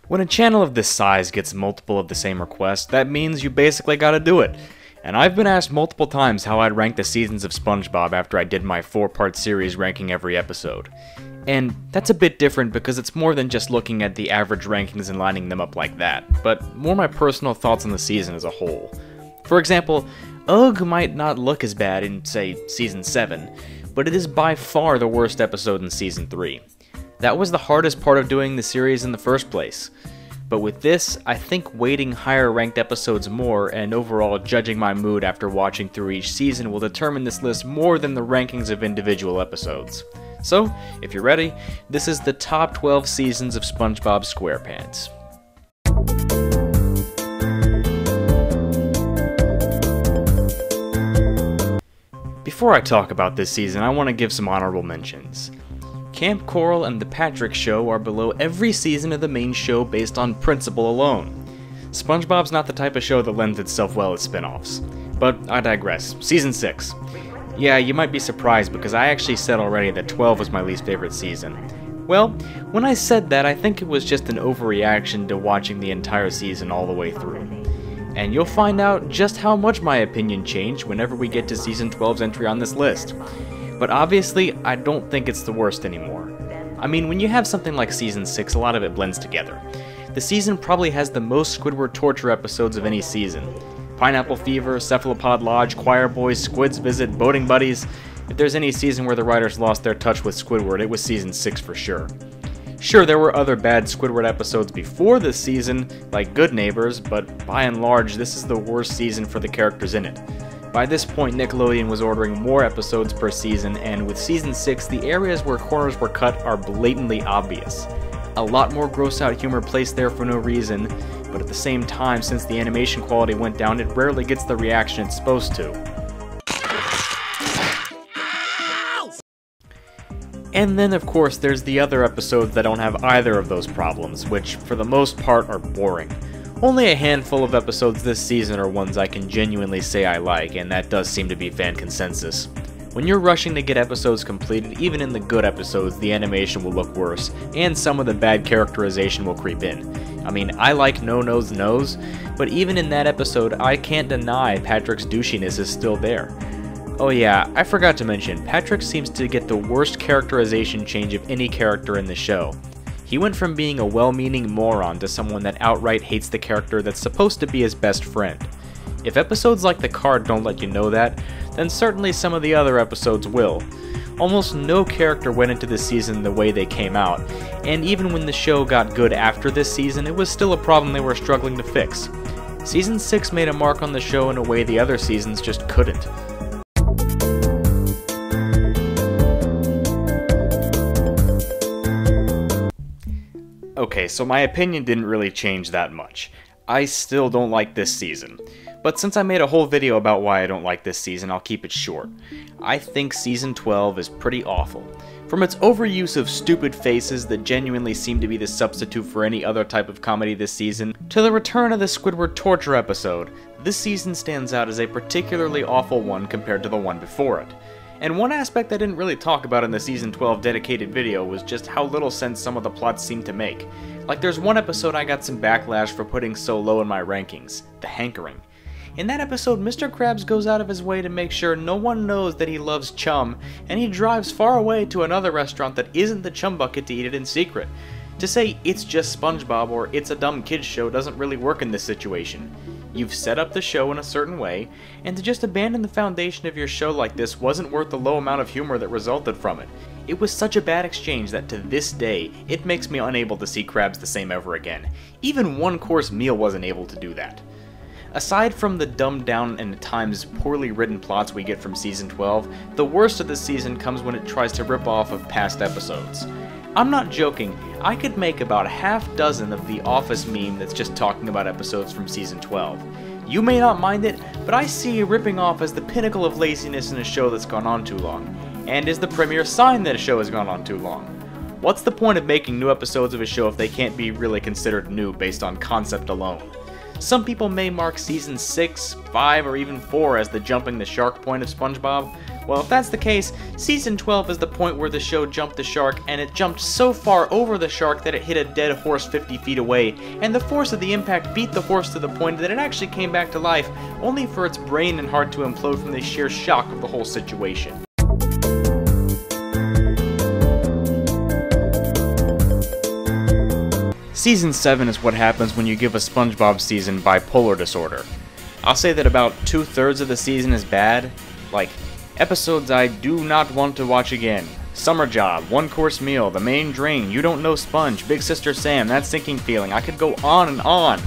When a channel of this size gets multiple of the same request, that means you basically gotta do it. And I've been asked multiple times how I'd rank the seasons of Spongebob after I did my 4-part series ranking every episode. And that's a bit different because it's more than just looking at the average rankings and lining them up like that, but more my personal thoughts on the season as a whole. For example, Ugh might not look as bad in, say, Season 7, but it is by far the worst episode in Season 3. That was the hardest part of doing the series in the first place. But with this, I think weighting higher ranked episodes more and overall judging my mood after watching through each season will determine this list more than the rankings of individual episodes. So, if you're ready, this is the top 12 seasons of SpongeBob SquarePants. Before I talk about this season, I want to give some honorable mentions. Camp Coral and The Patrick Show are below every season of the main show based on principle alone. SpongeBob's not the type of show that lends itself well as spin-offs. But I digress. Season 6. Yeah, you might be surprised because I actually said already that 12 was my least favorite season. Well, when I said that, I think it was just an overreaction to watching the entire season all the way through. And you'll find out just how much my opinion changed whenever we get to Season 12's entry on this list. But obviously, I don't think it's the worst anymore. I mean, when you have something like Season 6, a lot of it blends together. The season probably has the most Squidward torture episodes of any season. Pineapple Fever, Cephalopod Lodge, Choir Boys, Squid's Visit, Boating Buddies. If there's any season where the writers lost their touch with Squidward, it was Season 6 for sure. Sure, there were other bad Squidward episodes before this season, like Good Neighbors, but by and large, this is the worst season for the characters in it. By this point, Nickelodeon was ordering more episodes per season, and with Season 6, the areas where corners were cut are blatantly obvious. A lot more gross-out humor placed there for no reason, but at the same time, since the animation quality went down, it rarely gets the reaction it's supposed to. And then, of course, there's the other episodes that don't have either of those problems, which, for the most part, are boring. Only a handful of episodes this season are ones I can genuinely say I like, and that does seem to be fan consensus. When you're rushing to get episodes completed, even in the good episodes, the animation will look worse, and some of the bad characterization will creep in. I mean, I like No Nose Nose, but even in that episode, I can't deny Patrick's douchiness is still there. Oh yeah, I forgot to mention, Patrick seems to get the worst characterization change of any character in the show. He went from being a well-meaning moron to someone that outright hates the character that's supposed to be his best friend. If episodes like The Card don't let you know that, then certainly some of the other episodes will. Almost no character went into this season the way they came out, and even when the show got good after this season, it was still a problem they were struggling to fix. Season 6 made a mark on the show in a way the other seasons just couldn't. Okay, so my opinion didn't really change that much. I still don't like this season. But since I made a whole video about why I don't like this season, I'll keep it short. I think Season 12 is pretty awful. From its overuse of stupid faces that genuinely seem to be the substitute for any other type of comedy this season, to the return of the Squidward torture episode, this season stands out as a particularly awful one compared to the one before it. And one aspect I didn't really talk about in the Season 12 dedicated video was just how little sense some of the plots seem to make. Like there's one episode I got some backlash for putting so low in my rankings, The Hankering. In that episode, Mr. Krabs goes out of his way to make sure no one knows that he loves Chum, and he drives far away to another restaurant that isn't the Chum Bucket to eat it in secret. To say it's just SpongeBob or it's a dumb kid's show doesn't really work in this situation. You've set up the show in a certain way, and to just abandon the foundation of your show like this wasn't worth the low amount of humor that resulted from it. It was such a bad exchange that to this day, it makes me unable to see Krabs the same ever again. Even one-course meal wasn't able to do that. Aside from the dumbed down and at times poorly written plots we get from Season 12, the worst of this season comes when it tries to rip off of past episodes. I'm not joking, I could make about half dozen of the Office meme that's just talking about episodes from Season 12. You may not mind it, but I see ripping off as the pinnacle of laziness in a show that's gone on too long, and is the premier sign that a show has gone on too long. What's the point of making new episodes of a show if they can't be really considered new based on concept alone? Some people may mark Season 6, 5, or even 4 as the jumping the shark point of SpongeBob. Well, if that's the case, Season 12 is the point where the show jumped the shark, and it jumped so far over the shark that it hit a dead horse 50 feet away, and the force of the impact beat the horse to the point that it actually came back to life, only for its brain and heart to implode from the sheer shock of the whole situation. Season 7 is what happens when you give a SpongeBob season bipolar disorder. I'll say that about 2/3 of the season is bad, like episodes I do not want to watch again. Summer Job, One Course Meal, The Main Drain, You Don't Know Sponge, Big Sister Sam, That Sinking Feeling. I could go on and on.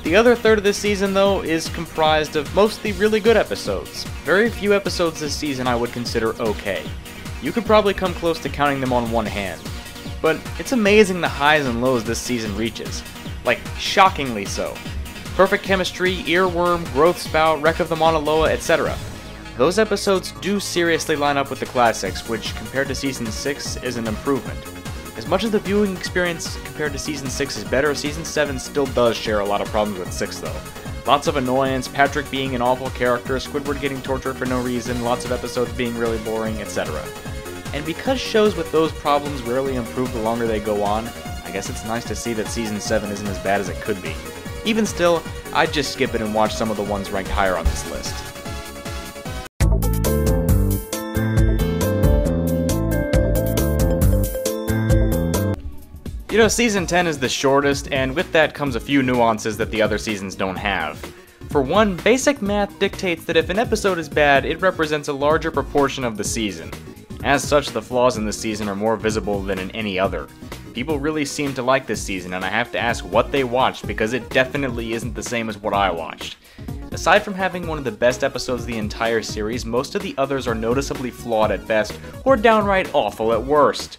The other third of this season, though, is comprised of mostly really good episodes. Very few episodes this season I would consider okay. You could probably come close to counting them on one hand. But it's amazing the highs and lows this season reaches. Like, shockingly so. Perfect Chemistry, Earworm, Growth Spout, Wreck of the Mauna Loa, etc. Those episodes do seriously line up with the classics, which, compared to Season 6, is an improvement. As much as the viewing experience compared to Season 6 is better, Season 7 still does share a lot of problems with 6 though. Lots of annoyance, Patrick being an awful character, Squidward getting tortured for no reason, lots of episodes being really boring, etc. And because shows with those problems rarely improve the longer they go on, I guess it's nice to see that Season 7 isn't as bad as it could be. Even still, I'd just skip it and watch some of the ones ranked higher on this list. You know, Season 10 is the shortest, and with that comes a few nuances that the other seasons don't have. For one, basic math dictates that if an episode is bad, it represents a larger proportion of the season. As such, the flaws in this season are more visible than in any other. People really seem to like this season, and I have to ask what they watched, because it definitely isn't the same as what I watched. Aside from having one of the best episodes of the entire series, most of the others are noticeably flawed at best, or downright awful at worst.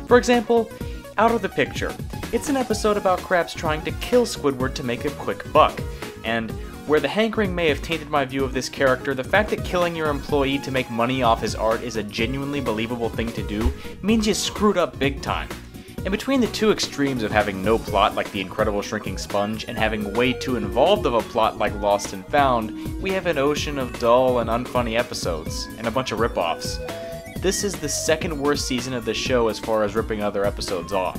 For example, Out of the Picture. It's an episode about Krabs trying to kill Squidward to make a quick buck, and where the hankering may have tainted my view of this character, the fact that killing your employee to make money off his art is a genuinely believable thing to do means you screwed up big time. And between the two extremes of having no plot like The Incredible Shrinking Sponge and having way too involved of a plot like Lost and Found, we have an ocean of dull and unfunny episodes, and a bunch of rip-offs. This is the second worst season of the show as far as ripping other episodes off.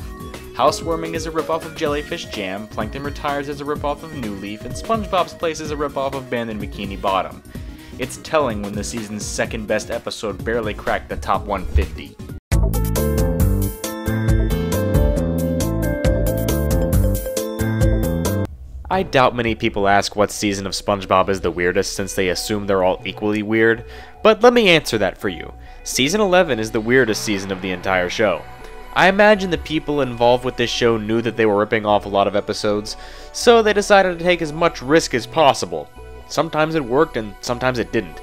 Housewarming is a ripoff of Jellyfish Jam, Plankton Retires is a ripoff of New Leaf, and SpongeBob's Place is a ripoff of Band in Bikini Bottom. It's telling when the season's second best episode barely cracked the top 150. I doubt many people ask what season of SpongeBob is the weirdest since they assume they're all equally weird, but let me answer that for you. Season 11 is the weirdest season of the entire show. I imagine the people involved with this show knew that they were ripping off a lot of episodes, so they decided to take as much risk as possible. Sometimes it worked and sometimes it didn't.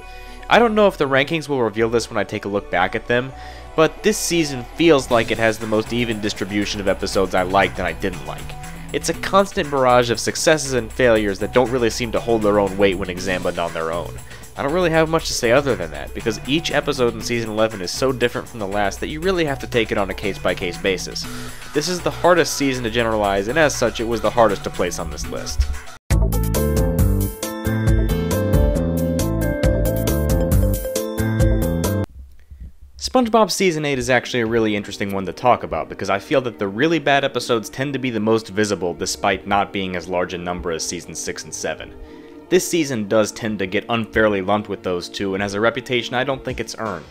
I don't know if the rankings will reveal this when I take a look back at them, but this season feels like it has the most even distribution of episodes I liked and I didn't like. It's a constant barrage of successes and failures that don't really seem to hold their own weight when examined on their own. I don't really have much to say other than that, because each episode in Season 11 is so different from the last that you really have to take it on a case-by-case basis. This is the hardest season to generalize, and as such, it was the hardest to place on this list. SpongeBob Season 8 is actually a really interesting one to talk about, because I feel that the really bad episodes tend to be the most visible despite not being as large a number as Season 6 and 7. This season does tend to get unfairly lumped with those two, and has a reputation I don't think it's earned.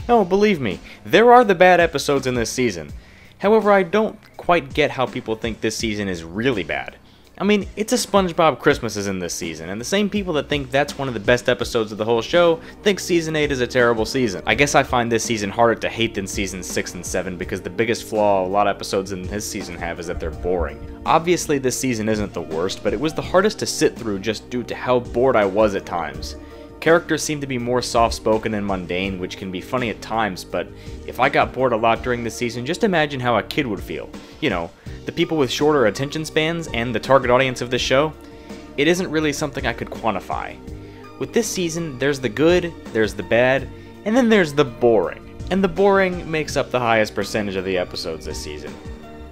No, believe me, there are the bad episodes in this season. However, I don't quite get how people think this season is really bad. I mean, It's a SpongeBob Christmas is in this season, and the same people that think that's one of the best episodes of the whole show think Season 8 is a terrible season. I guess I find this season harder to hate than Seasons 6 and 7 because the biggest flaw a lot of episodes in this season have is that they're boring. Obviously this season isn't the worst, but it was the hardest to sit through just due to how bored I was at times. Characters seem to be more soft-spoken and mundane, which can be funny at times, but if I got bored a lot during this season, just imagine how a kid would feel. You know, the people with shorter attention spans and the target audience of this show. It isn't really something I could quantify. With this season, there's the good, there's the bad, and then there's the boring. And the boring makes up the highest percentage of the episodes this season.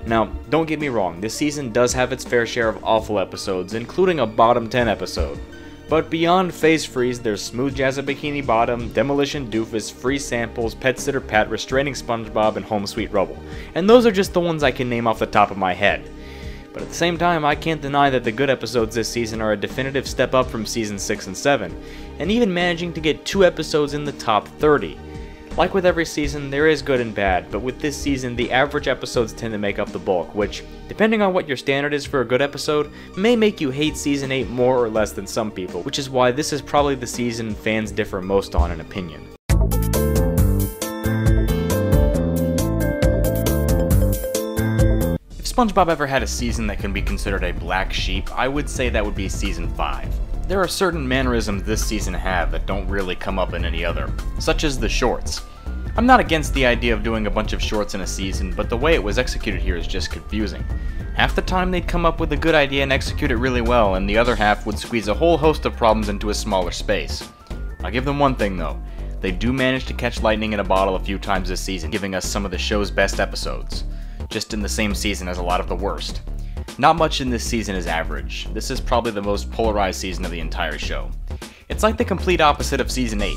Now, don't get me wrong, this season does have its fair share of awful episodes, including a bottom 10 episode. But beyond Phase Freeze, there's Smooth Jazz at Bikini Bottom, Demolition Doofus, Free Samples, Pet Sitter Pat, Restraining Spongebob, and Home Sweet Rubble. And those are just the ones I can name off the top of my head. But at the same time, I can't deny that the good episodes this season are a definitive step up from Season 6 and 7, and even managing to get 2 episodes in the top 30. Like with every season, there is good and bad, but with this season, the average episodes tend to make up the bulk, which, depending on what your standard is for a good episode, may make you hate Season 8 more or less than some people, which is why this is probably the season fans differ most on in opinion. If SpongeBob ever had a season that can be considered a black sheep, I would say that would be Season 5. There are certain mannerisms this season have that don't really come up in any other, such as the shorts. I'm not against the idea of doing a bunch of shorts in a season, but the way it was executed here is just confusing. Half the time they'd come up with a good idea and execute it really well, and the other half would squeeze a whole host of problems into a smaller space. I'll give them one thing though, they do manage to catch lightning in a bottle a few times this season, giving us some of the show's best episodes, just in the same season as a lot of the worst. Not much in this season is average. This is probably the most polarized season of the entire show. It's like the complete opposite of Season 8.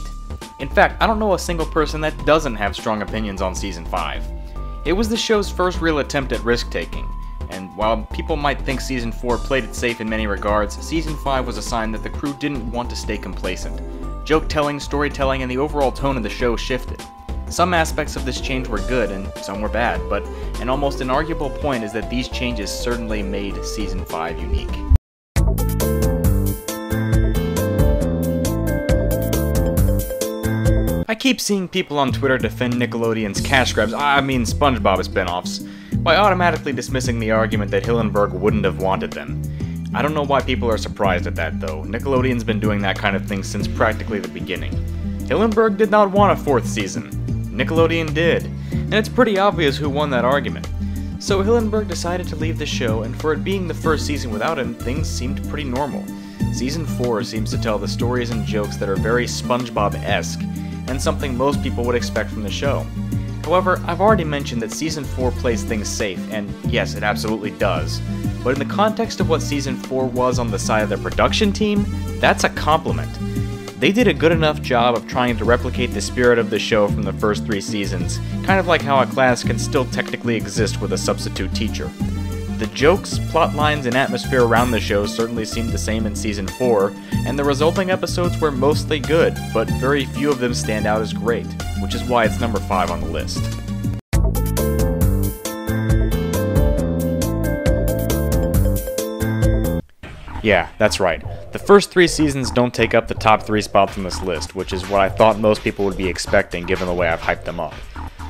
In fact, I don't know a single person that doesn't have strong opinions on Season 5. It was the show's first real attempt at risk-taking, and while people might think Season 4 played it safe in many regards, Season 5 was a sign that the crew didn't want to stay complacent. Joke-telling, storytelling, and the overall tone of the show shifted. Some aspects of this change were good, and some were bad, but an almost inarguable point is that these changes certainly made Season 5 unique. I keep seeing people on Twitter defend Nickelodeon's cash grabs, SpongeBob spin-offs, by automatically dismissing the argument that Hillenburg wouldn't have wanted them. I don't know why people are surprised at that though. Nickelodeon's been doing that kind of thing since practically the beginning. Hillenburg did not want a 4th season. Nickelodeon did, and it's pretty obvious who won that argument. So Hillenburg decided to leave the show, and for it being the first season without him, things seemed pretty normal. Season 4 seems to tell the stories and jokes that are very SpongeBob-esque, and something most people would expect from the show. However, I've already mentioned that Season 4 plays things safe, and yes, it absolutely does. But in the context of what Season 4 was on the side of the production team, that's a compliment. They did a good enough job of trying to replicate the spirit of the show from the first 3 seasons, kind of like how a class can still technically exist with a substitute teacher. The jokes, plot lines, and atmosphere around the show certainly seemed the same in Season 4, and the resulting episodes were mostly good, but very few of them stand out as great, which is why it's number 5 on the list. Yeah, that's right. The first 3 seasons don't take up the top 3 spots on this list, which is what I thought most people would be expecting given the way I've hyped them up.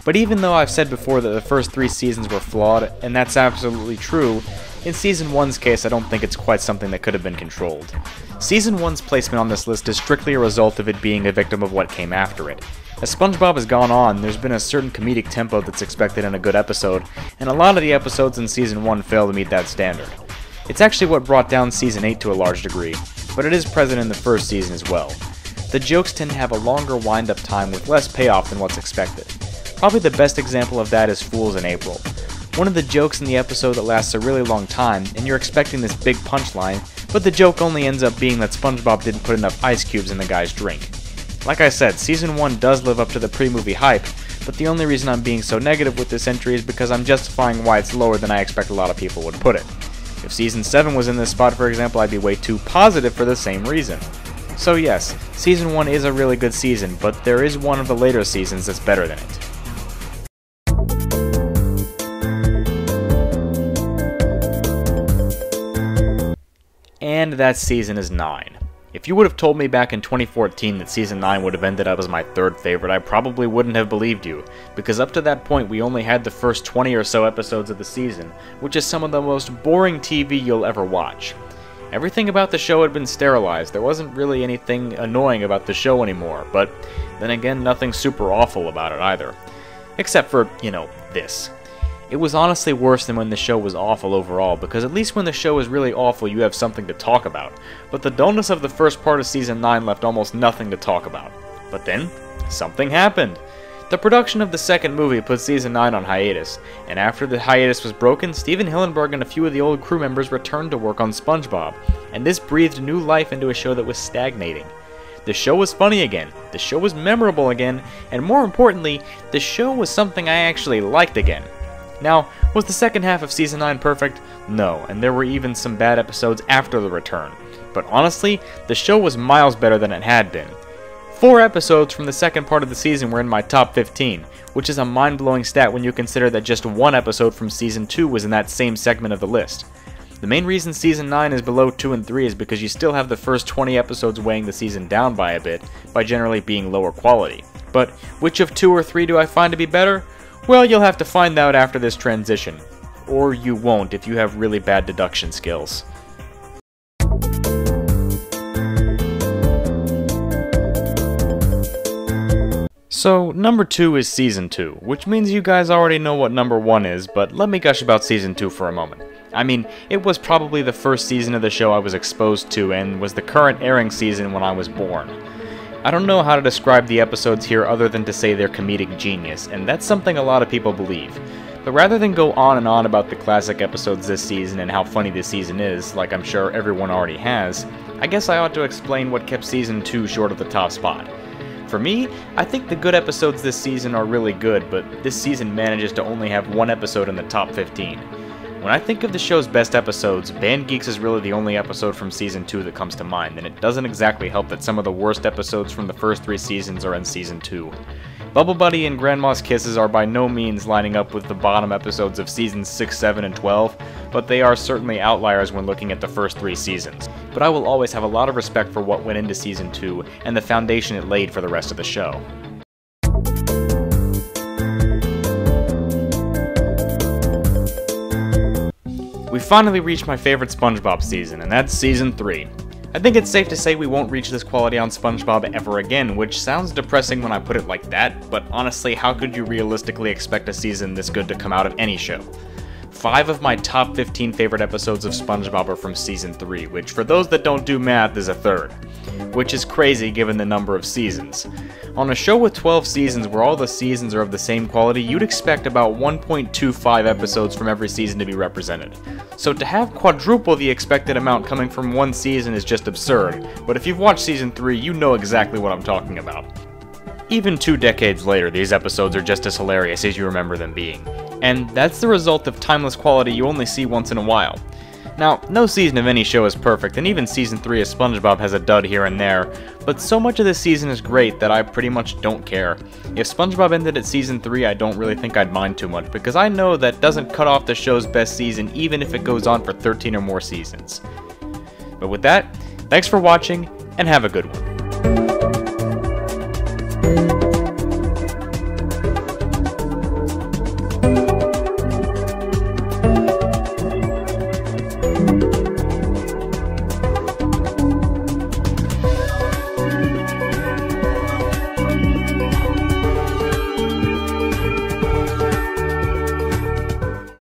But even though I've said before that the first 3 seasons were flawed, and that's absolutely true, in Season 1's case I don't think it's quite something that could have been controlled. Season 1's placement on this list is strictly a result of it being a victim of what came after it. As SpongeBob has gone on, there's been a certain comedic tempo that's expected in a good episode, and a lot of the episodes in Season 1 fail to meet that standard. It's actually what brought down Season 8 to a large degree, but it is present in the first season as well. The jokes tend to have a longer wind-up time with less payoff than what's expected. Probably the best example of that is Fools in April. One of the jokes in the episode that lasts a really long time, and you're expecting this big punchline, but the joke only ends up being that SpongeBob didn't put enough ice cubes in the guy's drink. Like I said, Season 1 does live up to the pre-movie hype, but the only reason I'm being so negative with this entry is because I'm justifying why it's lower than I expect a lot of people would put it. If Season 7 was in this spot, for example, I'd be way too positive for the same reason. So yes, Season 1 is a really good season, but there is one of the later seasons that's better than it. And that season is 9. If you would have told me back in 2014 that Season 9 would have ended up as my 3rd favorite, I probably wouldn't have believed you, because up to that point we only had the first 20 or so episodes of the season, which is some of the most boring TV you'll ever watch. Everything about the show had been sterilized, there wasn't really anything annoying about the show anymore, but then again nothing super awful about it either. Except for, this. It was honestly worse than when the show was awful overall, because at least when the show is really awful you have something to talk about, but the dullness of the first part of Season 9 left almost nothing to talk about. But then, something happened. The production of the second movie put Season 9 on hiatus, and after the hiatus was broken, Steven Hillenburg and a few of the old crew members returned to work on Spongebob, and this breathed new life into a show that was stagnating. The show was funny again, the show was memorable again, and more importantly, the show was something I actually liked again. Now, was the second half of Season 9 perfect? No, and there were even some bad episodes after the return. But honestly, the show was miles better than it had been. 4 episodes from the second part of the season were in my top 15, which is a mind-blowing stat when you consider that just 1 episode from Season 2 was in that same segment of the list. The main reason Season 9 is below 2 and 3 is because you still have the first 20 episodes weighing the season down by a bit, by generally being lower quality. But which of 2 or 3 do I find to be better? Well, you'll have to find out after this transition. Or you won't if you have really bad deduction skills. So, number 2 is Season 2, which means you guys already know what number 1 is, but let me gush about Season 2 for a moment. I mean, it was probably the first season of the show I was exposed to and was the current airing season when I was born. I don't know how to describe the episodes here other than to say they're comedic genius, and that's something a lot of people believe. But rather than go on and on about the classic episodes this season and how funny this season is, like I'm sure everyone already has, I guess I ought to explain what kept Season 2 short of the top spot. For me, I think the good episodes this season are really good, but this season manages to only have 1 episode in the top 15. When I think of the show's best episodes, Band Geeks is really the only episode from Season 2 that comes to mind, and it doesn't exactly help that some of the worst episodes from the first 3 seasons are in Season 2. Bubble Buddy and Grandma's Kisses are by no means lining up with the bottom episodes of Seasons 6, 7, and 12, but they are certainly outliers when looking at the first 3 seasons. But I will always have a lot of respect for what went into Season 2 and the foundation it laid for the rest of the show. We finally reached my favorite SpongeBob season, and that's Season 3. I think it's safe to say we won't reach this quality on SpongeBob ever again, which sounds depressing when I put it like that, but honestly, how could you realistically expect a season this good to come out of any show? 5 of my top 15 favorite episodes of SpongeBob are from Season 3, which for those that don't do math is a third. Which is crazy given the number of seasons. On a show with 12 seasons where all the seasons are of the same quality, you'd expect about 1.25 episodes from every season to be represented. So to have quadruple the expected amount coming from one season is just absurd, but if you've watched Season 3, you know exactly what I'm talking about. Even 2 decades later, these episodes are just as hilarious as you remember them being. And that's the result of timeless quality you only see once in a while. Now, no season of any show is perfect, and even Season 3 of SpongeBob has a dud here and there, but so much of this season is great that I pretty much don't care. If SpongeBob ended at Season 3, I don't really think I'd mind too much, because I know that doesn't cut off the show's best season even if it goes on for 13 or more seasons. But with that, thanks for watching, and have a good one.